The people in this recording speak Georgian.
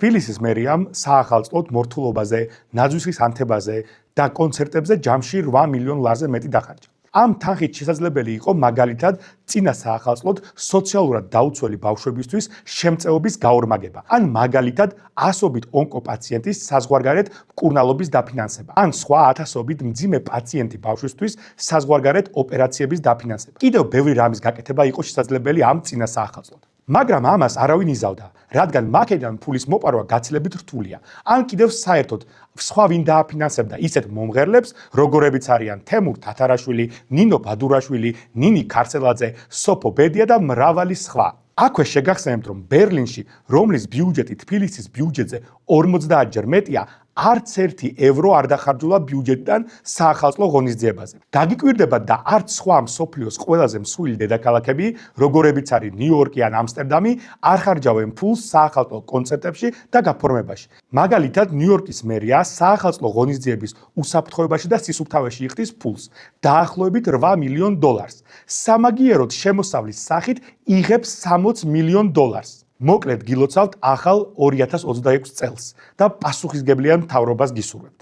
თბილისის მერიამ საახალწლოდ მორთულობაზე, ნაძვისის ანთებაზე და კონცერტებზე ჯამში 8 მილიონ ლარზე მეტი დახარჯა. ამ თანხით შესაძლებელი იყო მაგალითად წინა საახალწლოდ სოციალურად დაუცველი ბავშვებისთვის შემწეობის გაორმაგება, ან მაგალითად ასობით ონკოპაციენტის საზღვარგარეთ მკურნალობის დაფინანსება, ან სხვა ათასობით მძიმე პაციენტი ბავშვისთვის საზღვარგარეთ ოპერაციების დაფინანსება. კიდევ ბევრი რამის გაკეთება იყო შესაძლებელი ამ წინა საახალწლოდ. მაგრამ ამას არავინ იზავდა, რადგან მაქედან ფულის მოპარვა გაცილებით რთულია. ან კიდევ საერთოდ სხვა ვინ დააფინანსებდა ისეთ მომღერლებს, როგორებიც არიან თემურ თათარაშვილი, ნინო ბადურაშვილი, ნინი ქარცელაძე, სოფო ბედია და მრავალი სხვა. აქვე შეგახსენებთ, რომ ბერლინში, რომლის ბიუჯეტი თბილისის ბიუჯეტზე 50-ჯერ მეტია, არც 1 ევრო არ დახარჯულა ბიუჯეტიდან საახალწლო ღონისძიებაზე. დაგიკვირდება და არც სხვა მსოფლიოს ყველაზე მსხვილი დედაქალაქები, როგორებიც არის ნიუ-იორკი ან ამსტერდამი, არ ხარჯავენ ფულს საახალწლო კონცერტებში და გაფორმებაში. მაგალითად, ნიუ-იორკის მერია საახალწლო ღონისძიების უსაფრთხოებაში და სისუფთავეში იხდის ფულს, დაახლოებით 8 მილიონ დოლარს. სამაგიეროდ შემოსავლის სახით იღებს 60 მილიონ დოლარს. მოკლედ გილოცავთ ახალ 2026 წელს და პასუხისგებლიან მთავრობას გისურვებთ.